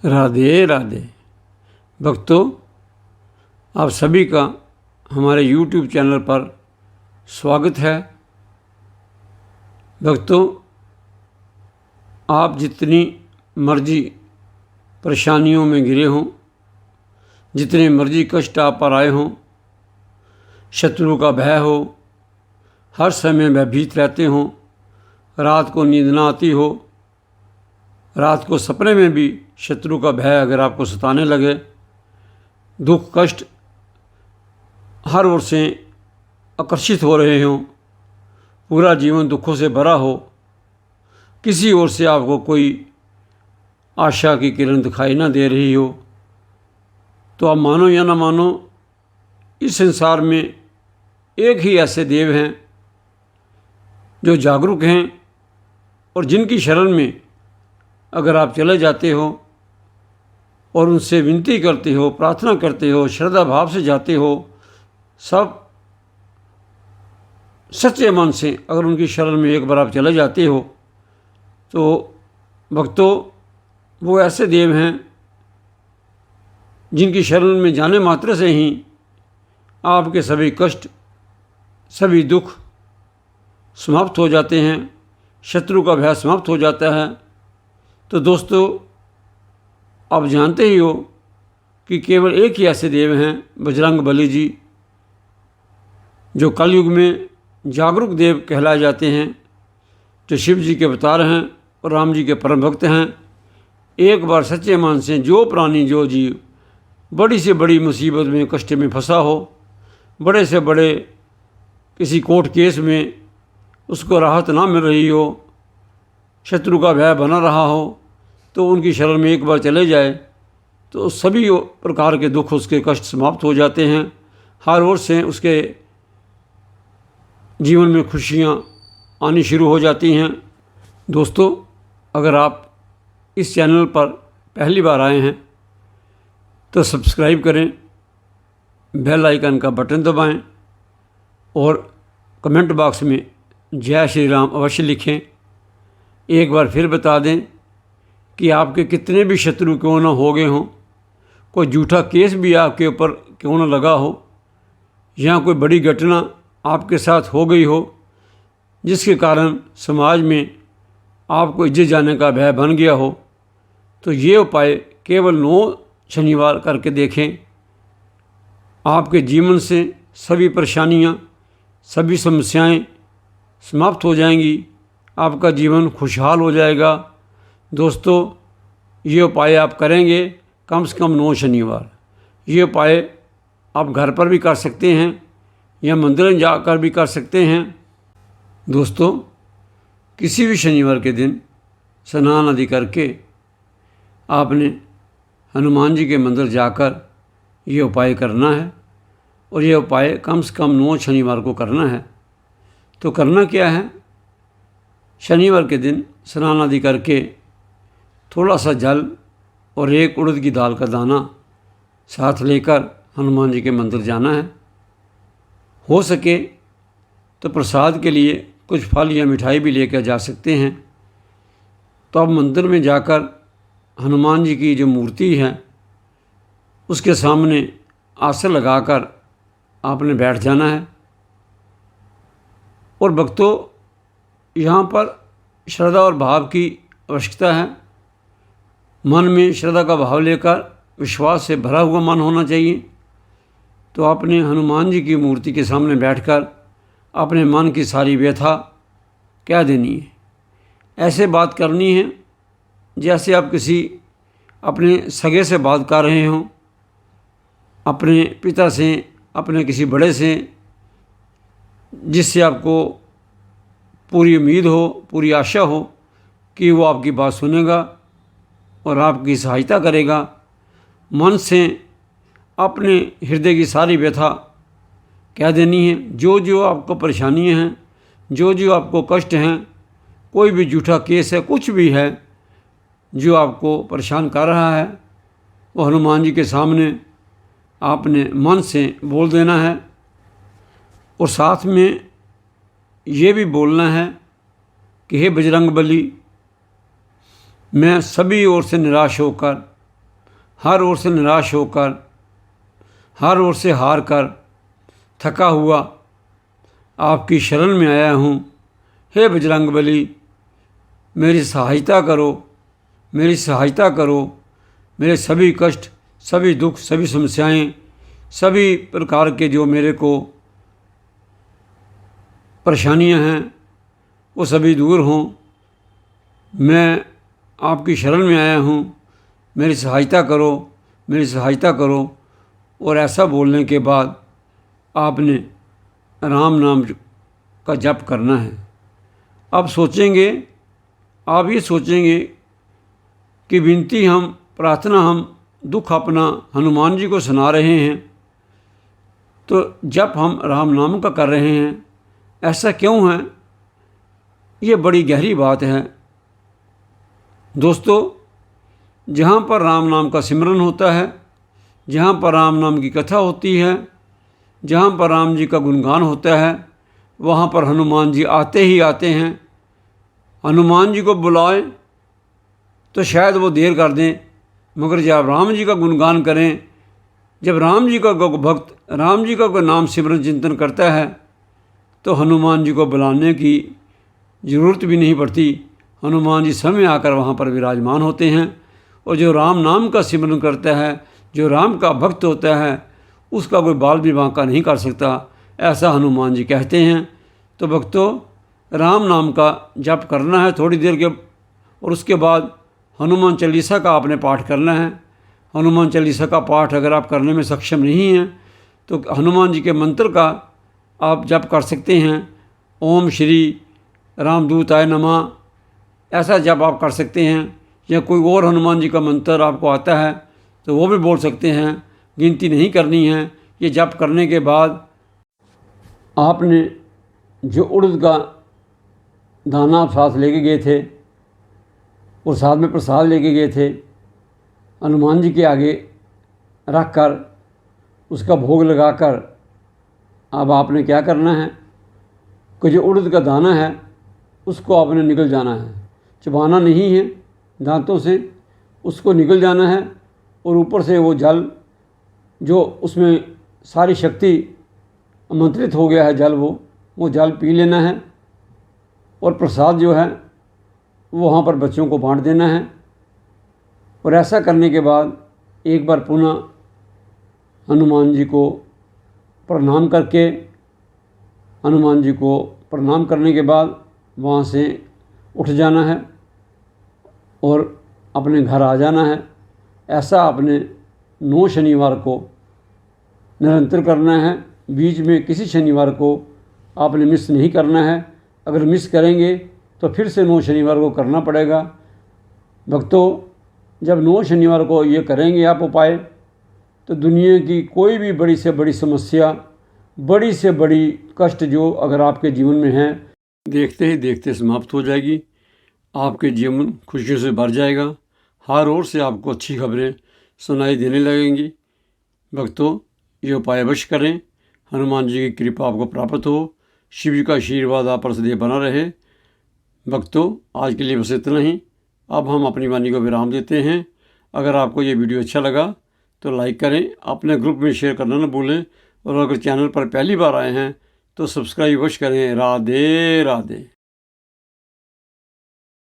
राधे राधे। भक्तों, आप सभी का हमारे YouTube चैनल पर स्वागत है। भक्तों, आप जितनी मर्जी परेशानियों में घिरे हों, जितने मर्जी कष्ट आप पर आए हों, शत्रु का भय हो, हर समय भयभीत रहते हों, रात को नींद ना आती हो, रात को सपने में भी शत्रु का भय अगर आपको सताने लगे, दुख कष्ट हर ओर से आकर्षित हो रहे हों, पूरा जीवन दुखों से भरा हो, किसी ओर से आपको कोई आशा की किरण दिखाई ना दे रही हो, तो आप मानो या ना मानो, इस संसार में एक ही ऐसे देव हैं जो जागरूक हैं और जिनकी शरण में अगर आप चले जाते हो और उनसे विनती करते हो, प्रार्थना करते हो, श्रद्धा भाव से जाते हो, सब सच्चे मन से अगर उनकी शरण में एक बार आप चले जाते हो, तो भक्तों, वो ऐसे देव हैं जिनकी शरण में जाने मात्र से ही आपके सभी कष्ट, सभी दुख समाप्त हो जाते हैं, शत्रु का भय समाप्त हो जाता है। तो दोस्तों, आप जानते ही हो कि केवल एक ही ऐसे देव हैं, बजरंग बली जी, जो कलयुग में जागरूक देव कहलाए जाते हैं, जो शिव जी के अवतार हैं और राम जी के परम भक्त हैं। एक बार सच्चे मन से जो प्राणी, जो जीव बड़ी से बड़ी मुसीबत में, कष्ट में फंसा हो, बड़े से बड़े किसी कोर्ट केस में उसको राहत ना मिल रही हो, शत्रु का भय बना रहा हो, तो उनकी शरण में एक बार चले जाए तो सभी प्रकार के दुख, उसके कष्ट समाप्त हो जाते हैं। हर ओर से उसके जीवन में खुशियाँ आनी शुरू हो जाती हैं। दोस्तों, अगर आप इस चैनल पर पहली बार आए हैं तो सब्सक्राइब करें, बेल आइकन का बटन दबाएं और कमेंट बॉक्स में जय श्री राम अवश्य लिखें। एक बार फिर बता दें कि आपके कितने भी शत्रु क्यों ना हो गए हों, कोई झूठा केस भी आपके ऊपर क्यों ना लगा हो, या कोई बड़ी घटना आपके साथ हो गई हो जिसके कारण समाज में आपको इज्जत जाने का भय बन गया हो, तो ये उपाय केवल 9 शनिवार करके देखें। आपके जीवन से सभी परेशानियां, सभी समस्याएं समाप्त हो जाएंगी, आपका जीवन खुशहाल हो जाएगा। दोस्तों, ये उपाय आप करेंगे कम से कम 9 शनिवार। ये उपाय आप घर पर भी कर सकते हैं या मंदिर में जाकर भी कर सकते हैं। दोस्तों, किसी भी शनिवार के दिन स्नान आदि करके आपने हनुमान जी के मंदिर जाकर ये उपाय करना है, और ये उपाय कम से कम 9 शनिवार को करना है। तो करना क्या है, शनिवार के दिन स्नान आदि करके थोड़ा सा जल और एक उड़द की दाल का दाना साथ लेकर हनुमान जी के मंदिर जाना है। हो सके तो प्रसाद के लिए कुछ फल या मिठाई भी लेकर जा सकते हैं। तो अब मंदिर में जाकर हनुमान जी की जो मूर्ति है उसके सामने आसन लगाकर आपने बैठ जाना है। और भक्तों, यहाँ पर श्रद्धा और भाव की आवश्यकता है। मन में श्रद्धा का भाव लेकर विश्वास से भरा हुआ मन होना चाहिए। तो आपने हनुमान जी की मूर्ति के सामने बैठकर अपने मन की सारी व्यथा कह देनी है। ऐसे बात करनी है जैसे आप किसी अपने सगे से बात कर रहे हों, अपने पिता से, अपने किसी बड़े से, जिससे आपको पूरी उम्मीद हो, पूरी आशा हो कि वो आपकी बात सुनेगा और आपकी सहायता करेगा। मन से अपने हृदय की सारी व्यथा कह देनी है। जो जो आपको परेशानियां हैं, जो जो आपको कष्ट हैं, कोई भी झूठा केस है, कुछ भी है जो आपको परेशान कर रहा है, वो हनुमान जी के सामने आपने मन से बोल देना है। और साथ में ये भी बोलना है कि हे बजरंग बली, मैं सभी ओर से निराश होकर हर ओर से निराश होकर, हर ओर से हार कर, थका हुआ आपकी शरण में आया हूँ। हे बजरंगबली, मेरी सहायता करो, मेरी सहायता करो। मेरे सभी कष्ट, सभी दुख, सभी समस्याएं, सभी प्रकार के जो मेरे को परेशानियां हैं वो सभी दूर हों। मैं आपकी शरण में आया हूँ, मेरी सहायता करो, मेरी सहायता करो। और ऐसा बोलने के बाद आपने राम नाम का जप करना है। अब सोचेंगे, आप ये सोचेंगे कि विनती हम, प्रार्थना हम, दुख अपना हनुमान जी को सुना रहे हैं, तो जप हम राम नाम का कर रहे हैं, ऐसा क्यों है? ये बड़ी गहरी बात है दोस्तों। जहाँ पर राम नाम का सिमरन होता है, जहाँ पर राम नाम की कथा होती है, जहाँ पर राम जी का गुणगान होता है, वहाँ पर हनुमान जी आते ही आते हैं। हनुमान जी को बुलाएं तो शायद वो देर कर दें, मगर जब राम जी का गुणगान करें, जब राम जी का भक्त राम जी का कोई नाम सिमरन चिंतन करता है, तो हनुमान जी को बुलाने की ज़रूरत भी नहीं पड़ती। हनुमान जी समय आकर वहाँ पर विराजमान होते हैं। और जो राम नाम का सिमरन करता है, जो राम का भक्त होता है, उसका कोई बाल भी बांका नहीं कर सकता, ऐसा हनुमान जी कहते हैं। तो भक्तों, राम नाम का जप करना है थोड़ी देर के, और उसके बाद हनुमान चालीसा का आपने पाठ करना है। हनुमान चालीसा का पाठ अगर आप करने में सक्षम नहीं हैं तो हनुमान जी के मंत्र का आप जप कर सकते हैं। ओम श्री रामदूताय नमः, ऐसा जप आप कर सकते हैं। या कोई और हनुमान जी का मंत्र आपको आता है तो वो भी बोल सकते हैं, गिनती नहीं करनी है। ये जप करने के बाद आपने जो उड़द का दाना आप साथ लेके गए थे और साथ में प्रसाद लेके गए थे, हनुमान जी के आगे रख कर उसका भोग लगाकर अब आपने क्या करना है कि जो उड़द का दाना है उसको आपने निगल जाना है, चबाना नहीं है दांतों से, उसको निगल जाना है। और ऊपर से वो जल जो उसमें सारी शक्ति आमंत्रित हो गया है जल, वो जल पी लेना है। और प्रसाद जो है वो वहाँ पर बच्चों को बांट देना है। और ऐसा करने के बाद एक बार पुनः हनुमान जी को प्रणाम करके, हनुमान जी को प्रणाम करने के बाद वहाँ से उठ जाना है और अपने घर आ जाना है। ऐसा आपने 9 शनिवार को निरंतर करना है। बीच में किसी शनिवार को आपने मिस नहीं करना है। अगर मिस करेंगे तो फिर से 9 शनिवार को करना पड़ेगा। भक्तों, जब 9 शनिवार को ये करेंगे आप उपाय, तो दुनिया की कोई भी बड़ी से बड़ी समस्या, बड़ी से बड़ी कष्ट जो अगर आपके जीवन में है, देखते ही देखते समाप्त हो जाएगी। आपके जीवन खुशियों से भर जाएगा। हर ओर से आपको अच्छी खबरें सुनाई देने लगेंगी। भक्तों, ये उपाय अवश्य करें। हनुमान जी की कृपा आपको प्राप्त हो, शिव जी का आशीर्वाद आप पर सदैव बना रहे। भक्तों, आज के लिए बस इतना ही। अब हम अपनी वाणी को विराम देते हैं। अगर आपको ये वीडियो अच्छा लगा तो लाइक करें, अपने ग्रुप में शेयर करना न भूलें। और अगर चैनल पर पहली बार आए हैं तो सब्सक्राइब अवश्य करें। राधे राधे।